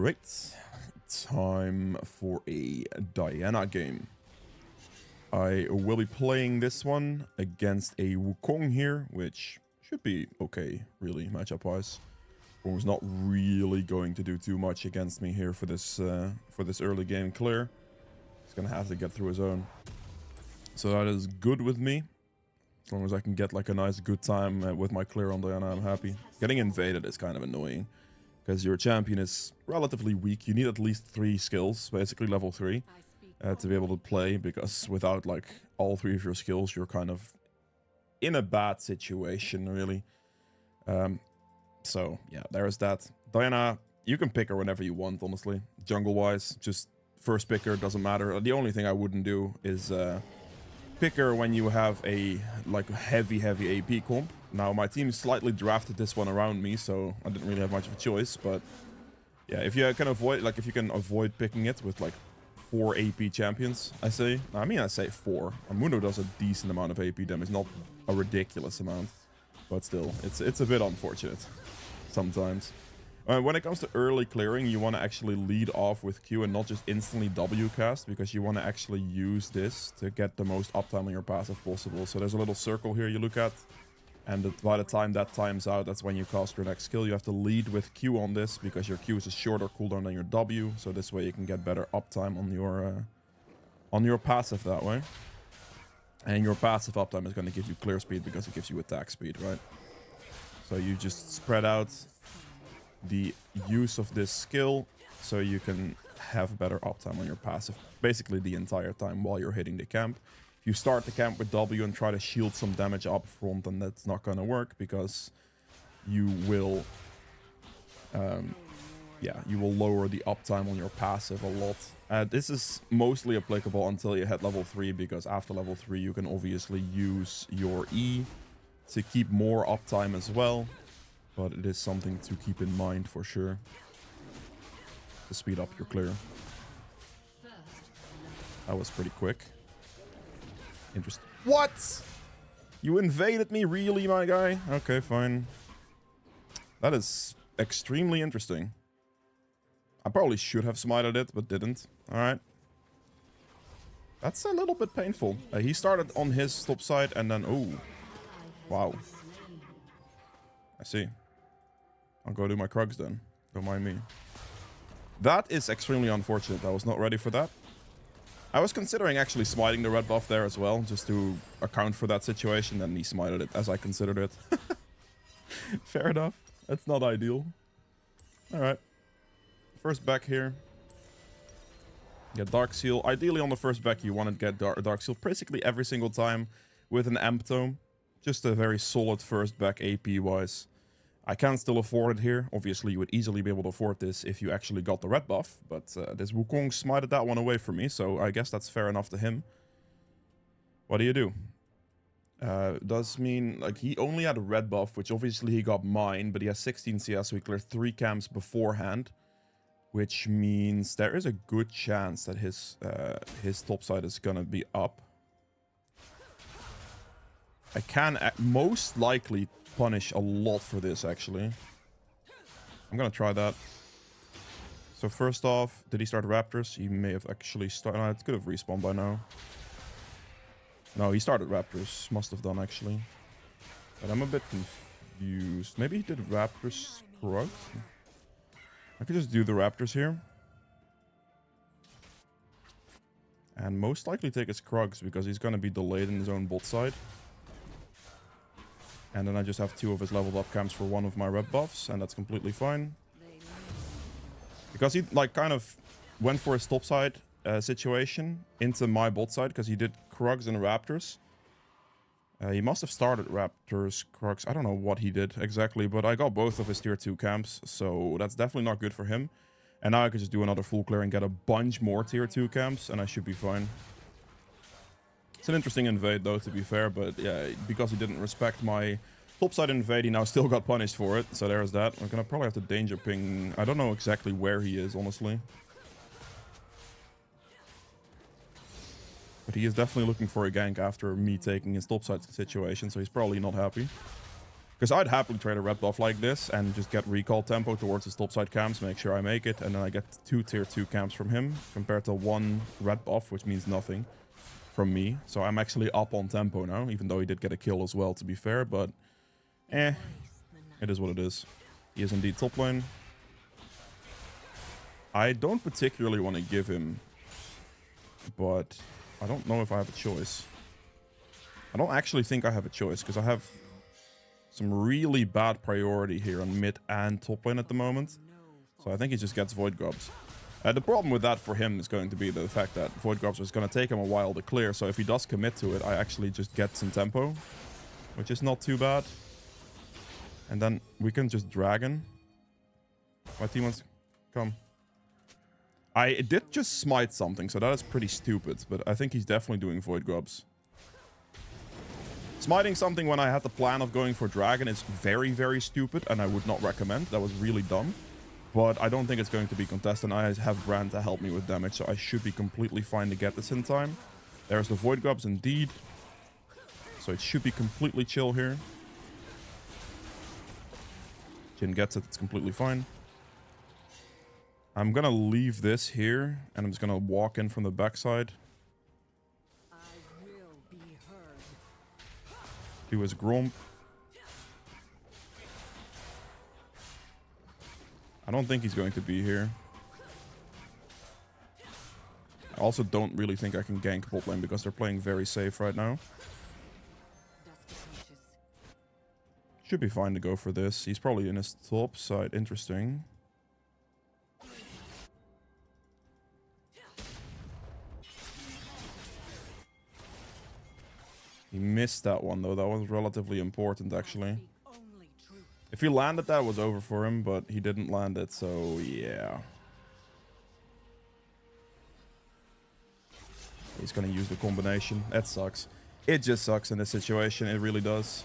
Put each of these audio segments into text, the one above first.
Alright, time for a Diana game. I will be playing this one against a Wukong here, which should be okay, really, matchup-wise. Wukong's not really going to do too much against me here for this early game clear. He's gonna have to get through his own. So that is good with me. As long as I can get like a nice good time with my clear on Diana, I'm happy. Getting invaded is kind of annoying, because your champion is relatively weak. You need at least 3 skills, basically level 3, to be able to play, because without like all 3 of your skills, you're kind of in a bad situation, really. So yeah, there's that. Diana, you can pick her whenever you want, honestly. Jungle-wise, just first picker, doesn't matter. The only thing I wouldn't do is pick her when you have a like heavy AP comp. Now my team slightly drafted this one around me, so I didn't really have much of a choice. But yeah, if you can avoid picking it with like 4 AP champions, I say 4. Mundo does a decent amount of AP damage, not a ridiculous amount, but still, it's a bit unfortunate sometimes. When it comes to early clearing, you want to actually lead off with Q and not just instantly W cast, because you want to actually use this to get the most uptime on your passive possible. So there's a little circle here you look at, and by the time that times out, that's when you cast your next skill. You have to lead with Q on this, because your Q is a shorter cooldown than your W, so this way you can get better uptime on your passive that way. And your passive uptime is going to give you clear speed, because it gives you attack speed, right? So you just spread out the use of this skill so you can have better uptime on your passive basically the entire time while you're hitting the camp. If you start the camp with W and try to shield some damage up front, then that's not going to work, because you will you will lower the uptime on your passive a lot. This is mostly applicable until you hit level 3, because after level 3 you can obviously use your E to keep more uptime as well. But it is something to keep in mind for sure, to speed up your clear. That was pretty quick. Interesting. What? You invaded me, really, my guy? Okay, fine. That is extremely interesting. I probably should have smited it, but didn't. Alright. That's a little bit painful. He started on his top side and then... Oh. Wow. I see. I'll go do my Krugs then. Don't mind me. That is extremely unfortunate. I was not ready for that. I was considering actually smiting the red buff there as well, just to account for that situation, and he smited it as I considered it. Fair enough. That's not ideal. Alright. First back here. Get Dark Seal. Ideally on the first back you want to get Dark Seal basically every single time with an Amp Tome. Just a very solid first back AP wise. I can still afford it here. Obviously, you would easily be able to afford this if you actually got the red buff. But this Wukong smited that one away from me, so I guess that's fair enough to him. What do you do? Does mean, like, he only had a red buff, which obviously he got mine, but he has 16 CS, so he cleared 3 camps beforehand. Which means there is a good chance that his top side is gonna be up. I can most likely punish a lot for this, actually. I'm gonna try that. So first off, did he start Raptors? He may have actually started... No, it could have respawned by now. No, he started Raptors. Must have done, actually. But I'm a bit confused. Maybe he did Raptors correct? I could just do the Raptors here. And most likely take his Krugs, because he's gonna be delayed in his own bot side. And then I just have 2 of his leveled up camps for 1 of my red buffs, and that's completely fine. Because he like kind of went for his top side situation into my bot side, because he did Krugs and Raptors. He must have started Raptors, Krugs. I don't know what he did exactly, but I got both of his tier 2 camps, so that's definitely not good for him. And now I could just do another full clear and get a bunch more tier 2 camps, and I should be fine. It's an interesting invade though, to be fair, but yeah, because he didn't respect my topside invade, he now still got punished for it, so there's that. I'm gonna probably have to danger ping. I don't know exactly where he is, honestly. But he is definitely looking for a gank after me taking his topside situation, so he's probably not happy. Because I'd happily trade a red buff like this and just get recall tempo towards his topside camps, make sure I make it, and then I get 2 tier 2 camps from him, compared to 1 red buff, which means nothing from me. So I'm actually up on tempo now, even though he did get a kill as well, to be fair, but it is what it is. He is indeed top lane. I don't particularly want to give him, but I don't know if I have a choice. I don't actually think I have a choice, because I have some really bad priority here on mid and top lane at the moment. So I think he just gets Void Gobs. The problem with that for him is going to be the fact that Void Gobs is going to take him a while to clear. So if he does commit to it, I actually just get some tempo, which is not too bad. And then we can just Dragon. My team wants to come. I did just smite something, so that is pretty stupid. But I think he's definitely doing Void Gobs. Smiting something when I had the plan of going for Dragon is very, very stupid, and I would not recommend. That was really dumb. But I don't think it's going to be contested, and I have Brand to help me with damage, so I should be completely fine to get this in time. There's the Void Gobs indeed. So it should be completely chill here. Jhin gets it, it's completely fine. I'm gonna leave this here, and I'm just gonna walk in from the backside. Do his Gromp. I don't think he's going to be here. I also don't really think I can gank bot lane because they're playing very safe right now. Should be fine to go for this. He's probably in his top side. Interesting. He missed that one, though. That was relatively important, actually. If he landed that, it was over for him, but he didn't land it, so yeah. He's gonna use the combination. That sucks. It just sucks in this situation. It really does.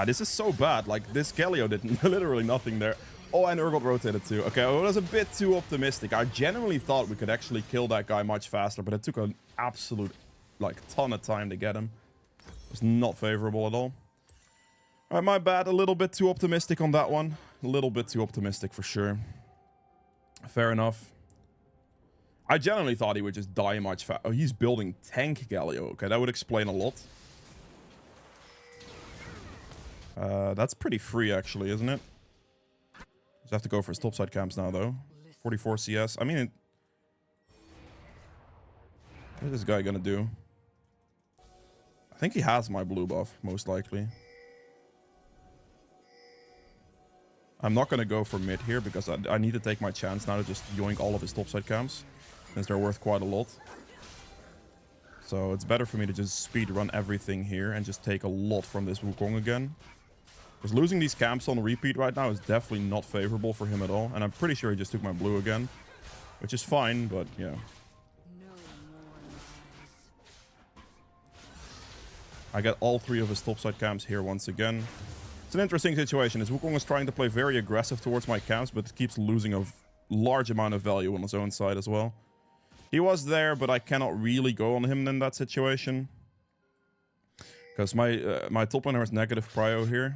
This is so bad. Like, this Galio did literally nothing there. Oh, and Urgot rotated too. Okay, well, it was a bit too optimistic. I genuinely thought we could actually kill that guy much faster, but it took an absolute, like, ton of time to get him. It was not favorable at all. All right, my bad. A little bit too optimistic on that one. A little bit too optimistic for sure. Fair enough. I genuinely thought he would just die much faster. Oh, he's building tank Galio. Okay, that would explain a lot. That's pretty free, actually, isn't it? Just have to go for his topside camps now, though. 44 CS. I mean, what is this guy gonna do? I think he has my blue buff, most likely. I'm not gonna go for mid here because I need to take my chance now to just yoink all of his topside camps, since they're worth quite a lot. So it's better for me to just speed run everything here and just take a lot from this Wukong again. Because losing these camps on repeat right now is definitely not favorable for him at all. And I'm pretty sure he just took my blue again. Which is fine, but yeah. I get all 3 of his topside camps here once again. It's an interesting situation. His Wukong is trying to play very aggressive towards my camps, but it keeps losing a large amount of value on his own side as well. He was there, but I cannot really go on him in that situation. Because my top laner has negative prio here.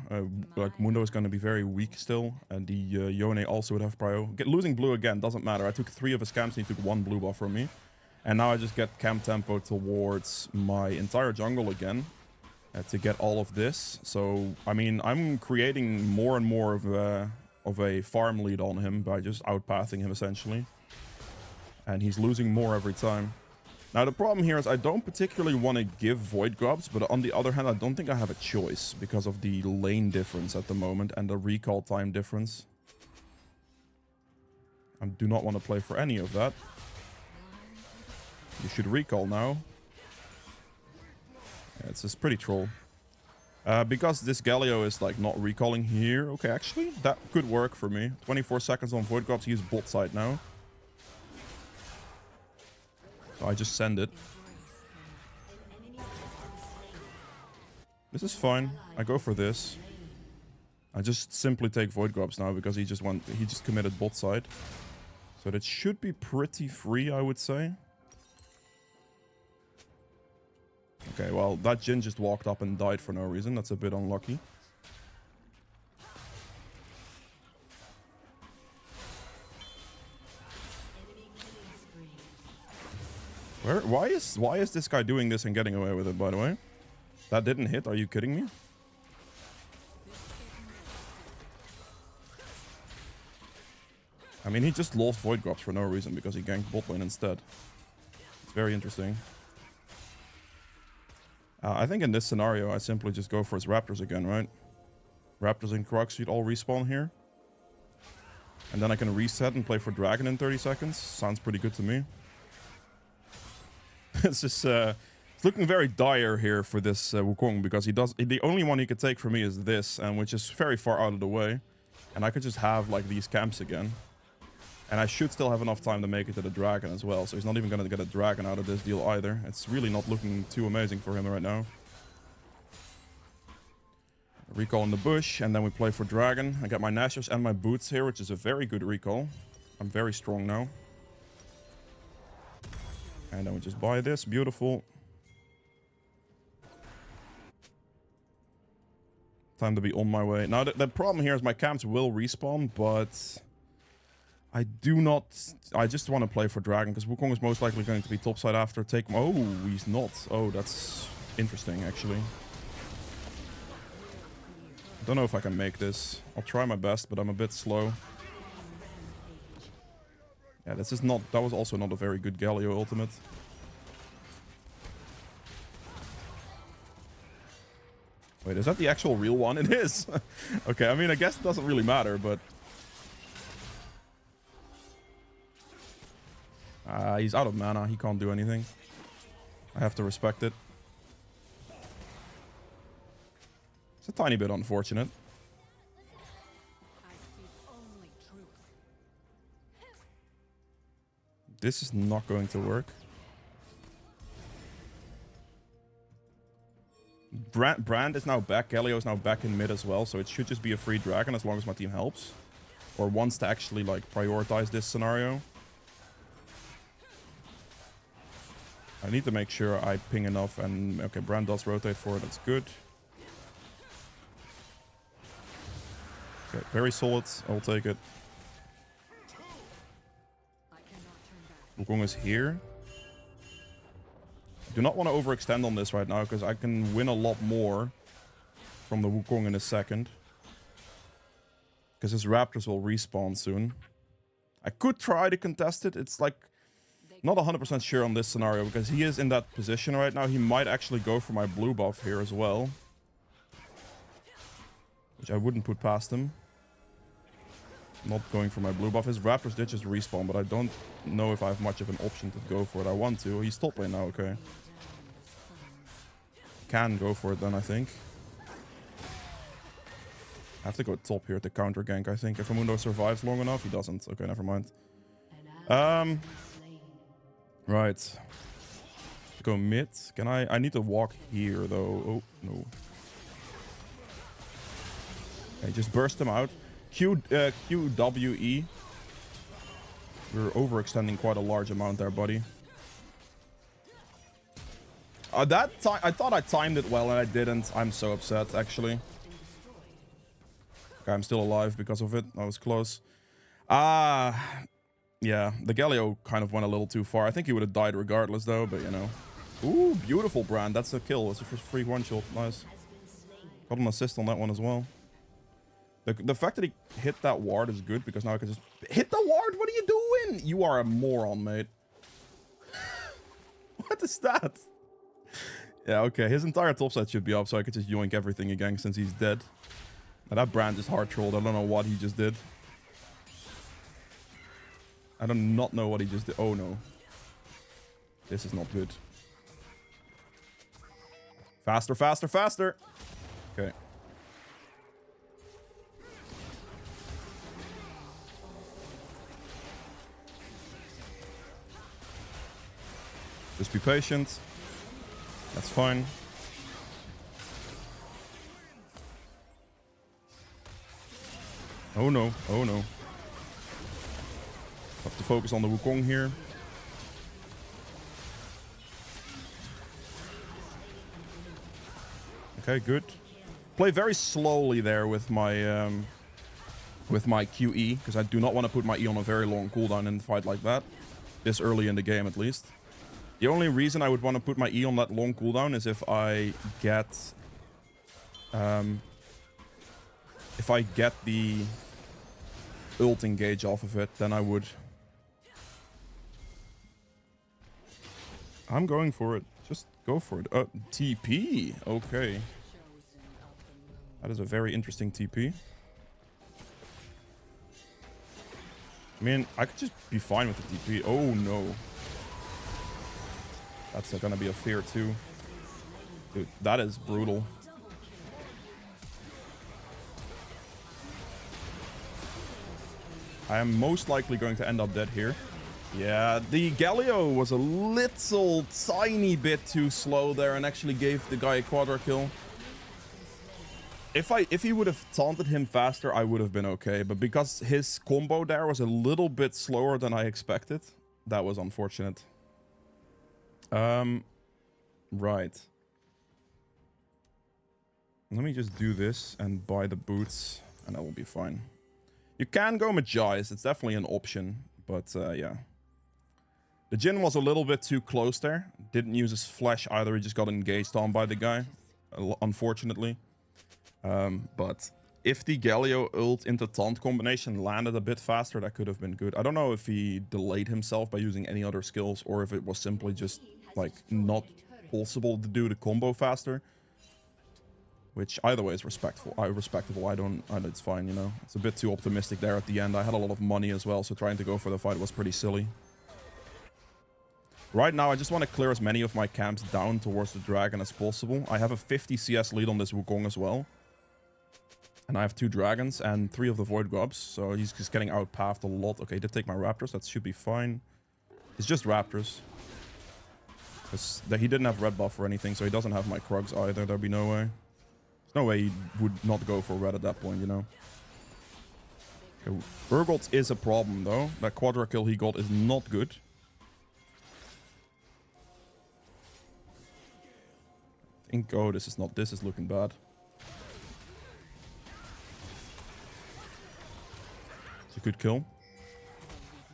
Like Mundo is going to be very weak still. And the Yone also would have prio. Losing blue again doesn't matter. I took 3 of his camps and he took 1 blue buff from me. And now I just get camp tempo towards my entire jungle again. To get all of this. So, I mean, I'm creating more and more of a farm lead on him by just outpathing him essentially. And he's losing more every time. Now, the problem here is I don't particularly want to give Void Gobs, but on the other hand, I don't think I have a choice because of the lane difference at the moment and the recall time difference. I do not want to play for any of that. You should recall now. Yeah, it's just pretty troll. Because this Galio is like not recalling here. Okay, actually, that could work for me. 24 seconds on Void Gobs. He's bot side now. So I just send it. This is fine. I go for this. I just simply take Void Grubs now because he just committed bot side. So that should be pretty free, I would say. Okay, well, that Jhin just walked up and died for no reason. That's a bit unlucky. Why is this guy doing this and getting away with it, by the way? That didn't hit, are you kidding me? I mean, he just lost Void Grubs for no reason because he ganked bot lane instead. It's very interesting. I think in this scenario, I simply just go for his Raptors again, right? Raptors and Crocs should all respawn here. And then I can reset and play for Dragon in 30 seconds. Sounds pretty good to me. It's just it's looking very dire here for this Wukong because the only one he could take from me is this, and which is very far out of the way. And I could just have like these camps again. And I should still have enough time to make it to the Dragon as well. So he's not even going to get a Dragon out of this deal either. It's really not looking too amazing for him right now. Recall in the bush, and then we play for Dragon. I got my Nashers and my Boots here, which is a very good recall. I'm very strong now. And then we just buy this. Beautiful. Time to be on my way. Now, the problem here is my camps will respawn, but I just want to play for Dragon because Wukong is most likely going to be topside after take. Oh, he's not. Oh, that's interesting, actually. Don't know if I can make this. I'll try my best, but I'm a bit slow. Yeah, this is not. That was also not a very good Galio ultimate. Wait, is that the actual real one? It is. Okay, I mean, I guess it doesn't really matter, but he's out of mana. He can't do anything. I have to respect it. It's a tiny bit unfortunate. This is not going to work. Brand is now back. Galio is now back in mid as well, so it should just be a free Dragon as long as my team helps. Or wants to actually, like, prioritize this scenario. I need to make sure I ping enough and... Okay, Brand does rotate for it. That's good. Okay, very solid. I'll take it. Wukong is here. I do not want to overextend on this right now because I can win a lot more from the Wukong in a second. Because his Raptors will respawn soon. I could try to contest it. It's like not 100% sure on this scenario because he is in that position right now. He might actually go for my blue buff here as well. Which I wouldn't put past him. Not going for my blue buff. His Raptors did just respawn, but I don't know if I have much of an option to go for it. I want to. He's top lane now, okay. Can go for it then, I think. I have to go top here to counter gank, I think. If Amundo survives long enough, he doesn't. Okay, never mind. Right. Go mid. Can I need to walk here, though. Oh, no. Okay, just burst him out. QWE. We're overextending quite a large amount there, buddy. That time I thought I timed it well and I didn't. I'm so upset, actually. Okay, I'm still alive because of it. That was close. Yeah, the Galio kind of went a little too far. I think he would have died regardless, though, but you know. Ooh, beautiful, Brand. That's a kill. It's a free one-shot. Nice. Got an assist on that one as well. The fact that he hit that ward is good because now I can just... Hit the ward? What are you doing? You are a moron, mate. What is that? Yeah, okay. His entire topside should be up so I could just yoink everything again since he's dead. Now that Brand is hard trolled. I don't know what he just did. I do not know what he just did. Oh, no. This is not good. Faster, faster, faster. Okay. Just be patient. That's fine. Oh no, oh no. Have to focus on the Wukong here. Okay, good. Play very slowly there with my QE, because I do not want to put my E on a very long cooldown in a fight like that. This early in the game, at least. The only reason I would want to put my E on that long cooldown is if I get... if I get the ult engage off of it, then I would... I'm going for it. Just go for it. TP. Okay. That is a very interesting TP. I mean, I could just be fine with the TP. Oh, no. That's gonna be a fear, too. Dude, that is brutal. I am most likely going to end up dead here. Yeah, the Galio was a little tiny bit too slow there and actually gave the guy a quadra kill. If he would have taunted him faster, I would have been okay. But because his combo there was a little bit slower than I expected, that was unfortunate. Right. Let me just do this and buy the boots, and that will be fine. You can go Magi's. It's definitely an option, but yeah. The Jhin was a little bit too close there. Didn't use his flash either. He just got engaged on by the guy, unfortunately. But if the Galio ult into taunt combination landed a bit faster, that could have been good. I don't know if he delayed himself by using any other skills or if it was simply just like not possible to do the combo faster. Which either way is respectable. It's fine, you know. It's a bit too optimistic there at the end. I had a lot of money as well, so trying to go for the fight was pretty silly. Right now, I just want to clear as many of my camps down towards the dragon as possible. I have a 50 CS lead on this Wukong as well. And I have 2 dragons and 3 of the Void Grubs, so he's just getting outpathed a lot. Okay, he did take my Raptors, that should be fine. It's just Raptors. He didn't have red buff or anything, so he doesn't have my Krugs either, there'd be no way. There's no way he would not go for red at that point, you know. Okay, Urgot is a problem, though. That quadra kill he got is not good. I think, oh, this is looking bad. It's a good kill.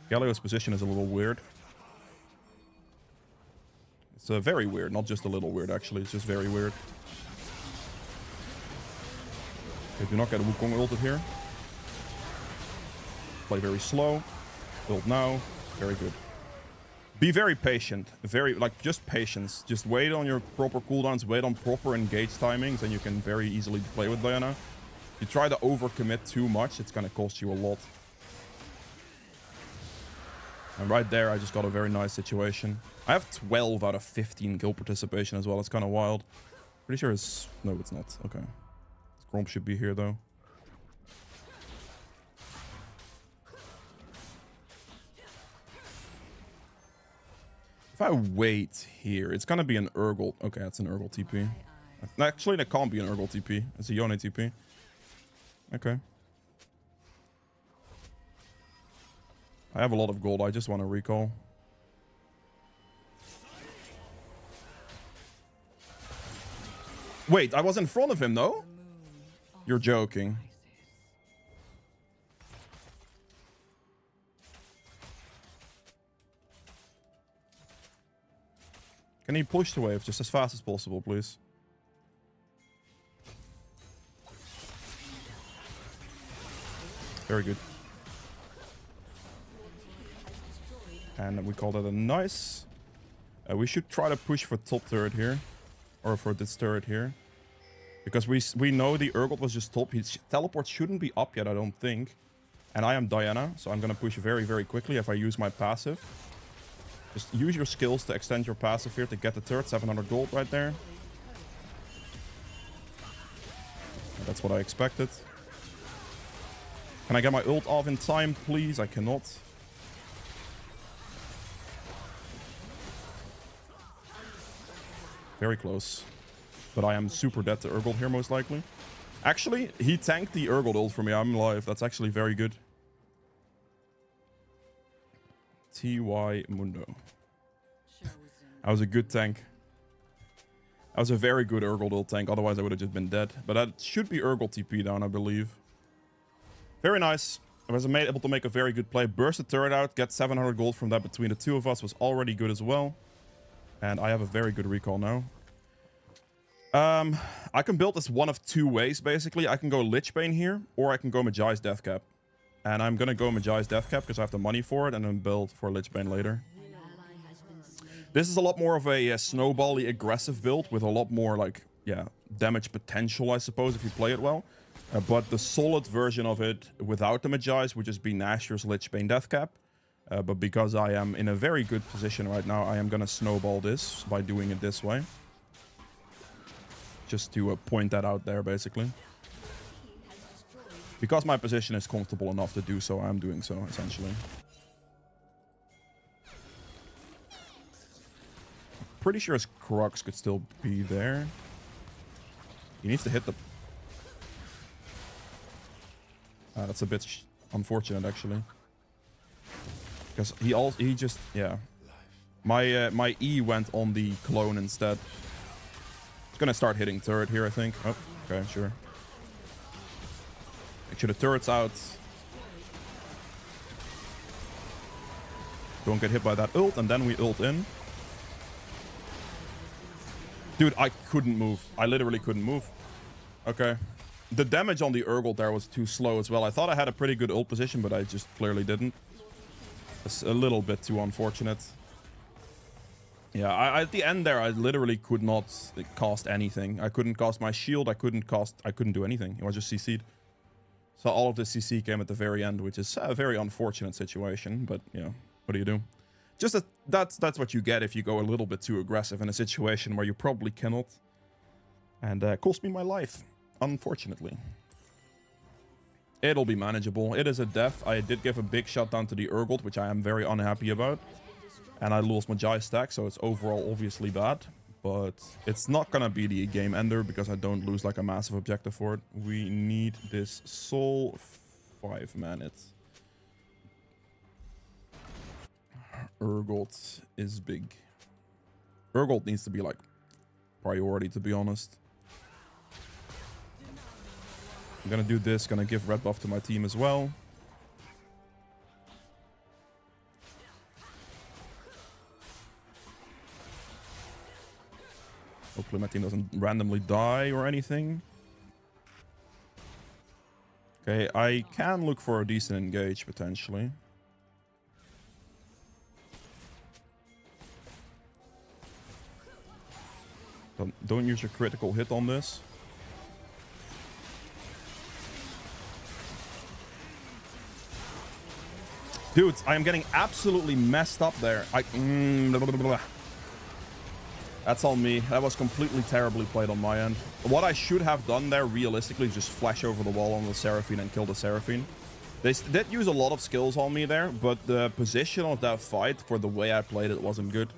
Galio's position is a little weird. It's very weird, not just a little weird, actually. It's just very weird. Okay, do not get a Wukong ulted here. Play very slow. Ult now. Very good. Be very patient. Just patience. Just wait on your proper cooldowns, wait on proper engage timings, and you can very easily play with Diana. If you try to overcommit too much, it's gonna cost you a lot. And right there, I just got a very nice situation. I have 12 out of 15 kill participation as well. It's kind of wild. Pretty sure it's... No, it's not. Okay. Gromp should be here, though. If I wait here, it's gonna be an Urgot. Okay, that's an Urgot TP. Actually, that can't be an Urgot TP. It's a Yone TP. Okay. I have a lot of gold. I just want to recall. Wait, I was in front of him, though? You're joking. Can he push the wave just as fast as possible, please? Very good. And we call that a nice. We should try to push for top turret here. Or for this turret here. Because we know the Urgot was just top. His teleport shouldn't be up yet, I don't think. And I am Diana, so I'm going to push very, very quickly if I use my passive. Just use your skills to extend your passive here to get the turret. 700 gold right there. That's what I expected. Can I get my ult off in time, please? I cannot. Very close. But I am super dead to Urgot here, most likely. Actually, he tanked the Urgot ult for me. I'm alive. That's actually very good. TY Mundo. That was a good tank. That was a very good Urgot ult tank. Otherwise, I would have just been dead. But that should be Urgot TP down, I believe. Very nice. I was able to make a very good play. Burst the turret out. Get 700 gold from that between the two of us was already good as well. And I have a very good recall now. I can build this one of two ways, basically. I can go Lich Bane here, or I can go Mejai's Deathcap. And I'm gonna go Mejai's Deathcap because I have the money for it, and then build for Lich Bane later. This is a lot more of a snowbally aggressive build with a lot more, like, yeah, damage potential, I suppose, if you play it well. But the solid version of it without the Mejai's would just be Nashor's Lich Bane Deathcap. But because I am in a very good position right now, I am gonna snowball this by doing it this way. Just to point that out there, basically. Because my position is comfortable enough to do so, I'm doing so, essentially. Pretty sure his Crux could still be there. He needs to hit the... that's a bit unfortunate, actually. Because he just... Yeah. My E went on the clone instead. It's gonna start hitting turret here, I think. Oh, okay, sure. Make sure the turret's out. Don't get hit by that ult, and then we ult in. Dude, I couldn't move. I literally couldn't move. Okay. The damage on the Urgot there was too slow as well. I thought I had a pretty good ult position, but I just clearly didn't. It's a little bit too unfortunate. Yeah, at the end there, I literally could not cast anything. I couldn't cast my shield. I couldn't do anything. It was just CC'd. So all of the CC came at the very end, which is a very unfortunate situation. But, you know, what do you do? Just that's what you get if you go a little bit too aggressive in a situation where you probably cannot. And cost me my life, unfortunately. It'll be manageable. It is a death. I did give a big shutdown to the Urgot, which I am very unhappy about. And I lost my Jai stack, so it's overall obviously bad. But it's not gonna be the game ender because I don't lose like a massive objective for it. We need this soul 5 minutes. Urgot is big. Urgot needs to be like priority, to be honest. I'm gonna do this, gonna give red buff to my team as well. Hopefully my team doesn't randomly die or anything. Okay, I can look for a decent engage, potentially. Don't use your critical hit on this. Dudes, I am getting absolutely messed up there. That's on me. That was completely terribly played on my end. What I should have done there, realistically, is just flash over the wall on the Seraphine and kill the Seraphine. They did use a lot of skills on me there, but the position of that fight, for the way I played it, wasn't good.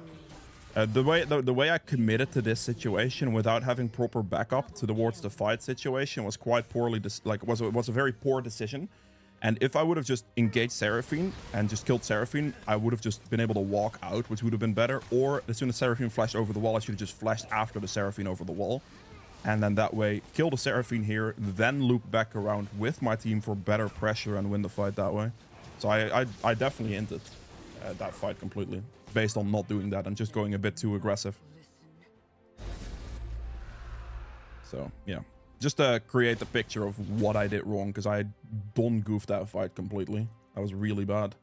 The way I committed to this situation without having proper backup towards the fight situation was quite poorly, was a very poor decision. And if I would have just engaged Seraphine and just killed Seraphine, I would have just been able to walk out, which would have been better. Or as soon as Seraphine flashed over the wall, I should have just flashed after the Seraphine over the wall. And then that way, kill the Seraphine here, then loop back around with my team for better pressure and win the fight that way. So I definitely ended that fight completely, based on not doing that and just going a bit too aggressive. So, yeah. Just to create the picture of what I did wrong, because I done goofed that fight completely. That was really bad.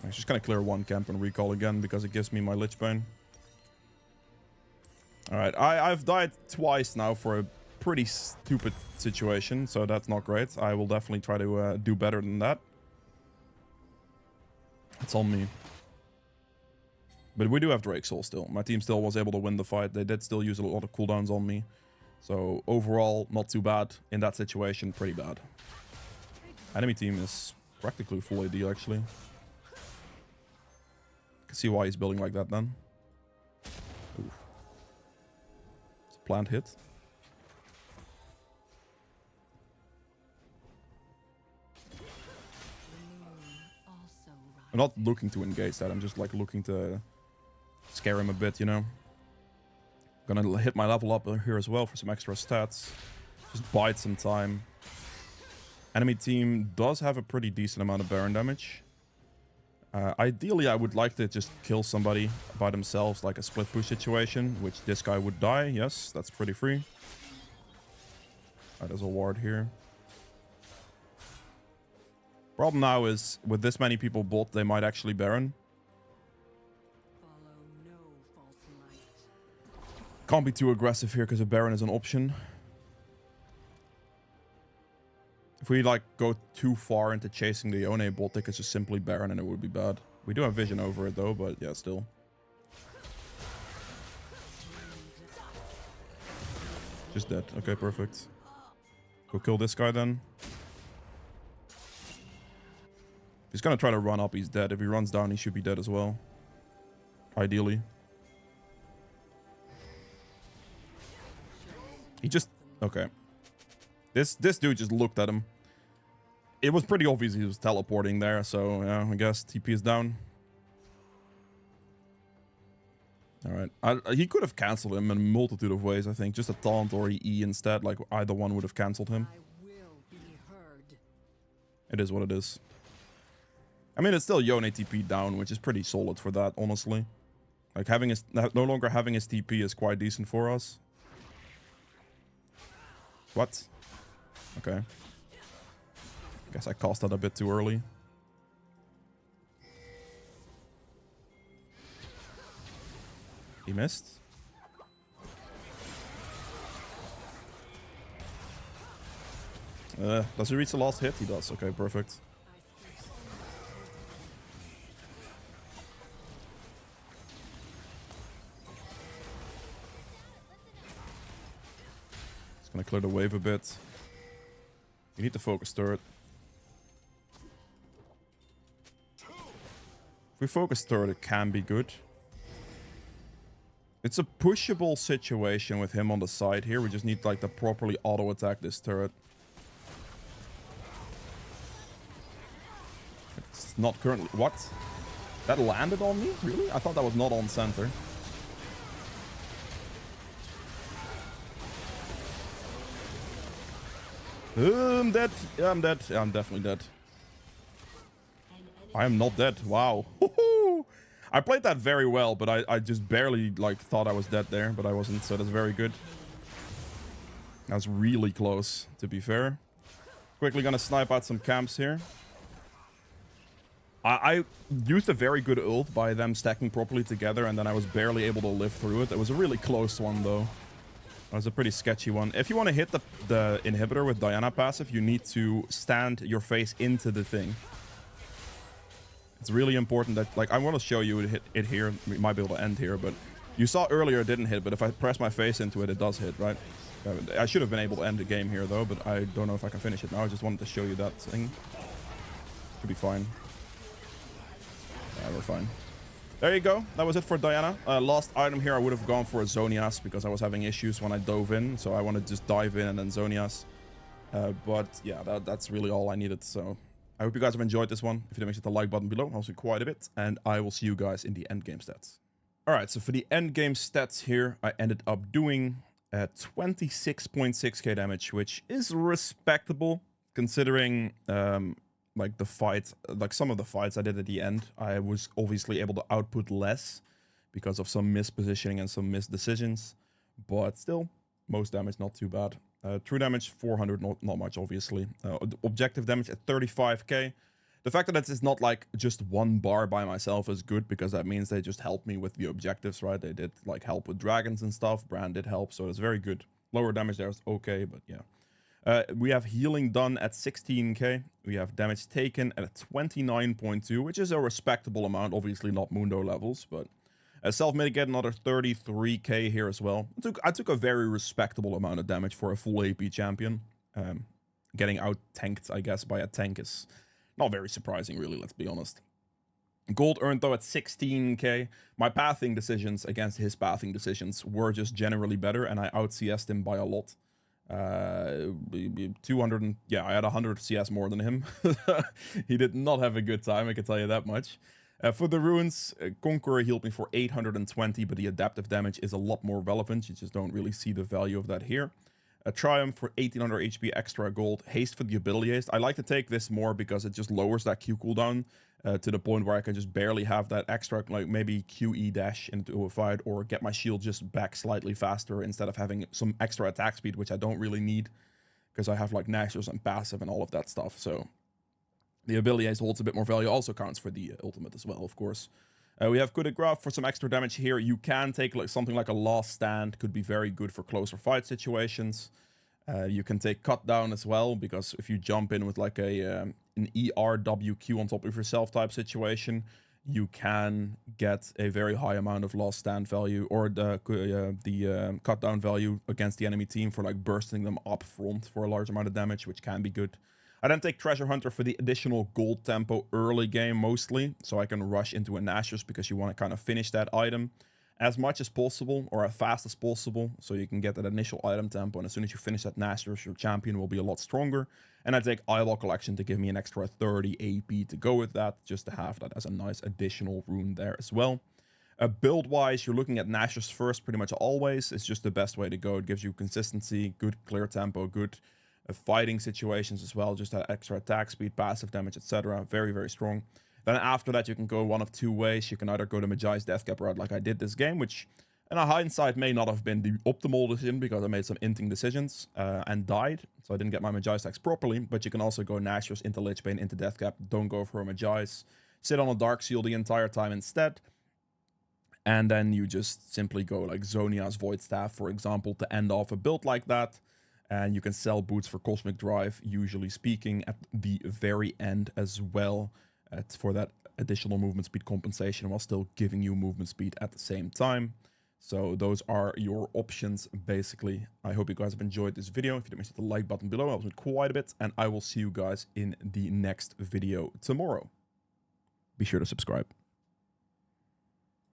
I'm just gonna clear one camp and recall again because it gives me my Lich Bane. Alright, I've died twice now for a pretty stupid situation, so that's not great. I will definitely try to do better than that. It's on me. But we do have Drake Soul still. My team still was able to win the fight. They did still use a lot of cooldowns on me. So overall, not too bad. In that situation, pretty bad. Enemy team is practically full AD, actually. Can see why he's building like that then. Oof. planned hit. I'm not looking to engage that. I'm just like looking to scare him a bit, you know. Gonna hit my level up here as well for some extra stats. Just bide some time. Enemy team does have a pretty decent amount of Baron damage. Ideally, I would like to just kill somebody by themselves, like a split push situation, which this guy would die. Yes, that's pretty free. There's a ward here. Problem now is, with this many people bot, they might actually Baron. Can't be too aggressive here because a Baron is an option. If we like go too far into chasing the Yone bot, they could just simply Baron and it would be bad. We do have vision over it though, but yeah, still. Just dead. Okay, perfect. Go kill this guy then. He's gonna try to run up, he's dead. If he runs down, he should be dead as well. Ideally. He just... Okay. This dude just looked at him. It was pretty obvious he was teleporting there, so yeah, I guess TP is down. Alright. He could have cancelled him in a multitude of ways, I think. Just a taunt or E instead, like either one would have cancelled him. It is what it is. I mean, it's still Yone TP down, which is pretty solid for that, honestly. Like, having his... No longer having his TP is quite decent for us. What? Okay. Guess I cast that a bit too early. He missed. Does he reach the last hit? He does. Okay, perfect. Just gonna clear the wave a bit. You need to focus turret. If we focus turret, it can be good. It's a pushable situation with him on the side here. We just need like to properly auto attack this turret. It's not currently... What? That landed on me? Really? I thought that was not on center. I'm dead. Yeah, I'm dead. Yeah, I'm definitely dead. I am not dead. Wow. I played that very well, but I just barely like thought I was dead there, but I wasn't, so that's very good. That was really close, to be fair. Quickly gonna snipe out some camps here. I used a very good ult by them stacking properly together, and then I was barely able to live through it. It was a really close one, though. That was a pretty sketchy one. If you want to hit the inhibitor with Diana passive, you need to stand your face into the thing. It's really important that, like, I want to show you it here. We might be able to end here, but you saw earlier it didn't hit, but if I press my face into it, it does hit, right? I should have been able to end the game here, though, but I don't know if I can finish it now. I just wanted to show you that thing. Should be fine. Yeah, we're fine. There you go. That was it for Diana. Last item here, I would have gone for a Zonias because I was having issues when I dove in, so I want to just dive in and then Zonias. But yeah, that's really all I needed, so... I hope you guys have enjoyed this one. If you did, make sure to like button below. Also quite a bit. And I will see you guys in the endgame stats. Alright, so for the endgame stats here, I ended up doing 26.6k damage, which is respectable considering like the fight, like some of the fights I did at the end. I was obviously able to output less because of some mispositioning and some missed decisions. But still, most damage, not too bad. True damage 400, not much obviously. Objective damage at 35k. The fact that it's not like just one bar by myself is good because that means they just helped me with the objectives, right? They did like help with dragons and stuff. Brand did help, so it's very good. Lower damage there is okay, but yeah. We have healing done at 16k. We have damage taken at 29.2, which is a respectable amount. Obviously not Mundo levels, but... self-mitigate another 33k here as well. I took a very respectable amount of damage for a full AP champion. Getting out-tanked, I guess, by a tank is not very surprising, really, let's be honest. Gold earned though at 16k. My pathing decisions against his pathing decisions were just generally better, and I out CS'd him by a lot. 200 and yeah, I had 100 CS more than him. He did not have a good time, I can tell you that much. For the runes, Conqueror healed me for 820, but the adaptive damage is a lot more relevant. You just don't really see the value of that here. A Triumph for 1800 HP extra gold. Haste for the ability haste. I like to take this more because it just lowers that Q cooldown to the point where I can just barely have that extra, like maybe QE dash into a fight or get my shield just back slightly faster instead of having some extra attack speed, which I don't really need because I have like Nashers and passive and all of that stuff. So the ability haste holds a bit more value. Also counts for the ultimate as well, of course. We have coup de grace for some extra damage here. You can take like something like a last stand, could be very good for closer fight situations. You can take cut down as well, because if you jump in with like an ERWQ on top of your self type situation, you can get a very high amount of last stand value or the cut down value against the enemy team for like bursting them up front for a large amount of damage, which can be good. I then take Treasure Hunter for the additional gold tempo early game mostly, so I can rush into a Nashus because you want to kind of finish that item as much as possible or as fast as possible, so you can get that initial item tempo, and as soon as you finish that Nashus, your champion will be a lot stronger. And I take Eyeball Collection to give me an extra 30 AP to go with that, just to have that as a nice additional rune there as well. Build-wise, you're looking at Nashus first pretty much always. It's just the best way to go. It gives you consistency, good clear tempo, good fighting situations as well, just that extra attack speed, passive damage, etc. Very, very strong. Then after that, you can go one of two ways. You can either go the Magi's Deathcap route like I did this game, which in a hindsight may not have been the optimal decision because I made some inting decisions and died, so I didn't get my Magi stacks properly. But you can also go Nashus into Lichbane into Deathcap. Don't go for a Magi's. Sit on a Dark Seal the entire time instead. And then you just simply go like Zonia's Void Staff, for example, to end off a build like that. And you can sell boots for Cosmic Drive, usually speaking, at the very end as well for that additional movement speed compensation while still giving you movement speed at the same time. So those are your options, basically. I hope you guys have enjoyed this video. If you didn't, hit the like button below. It helps me quite a bit. And I will see you guys in the next video tomorrow. Be sure to subscribe.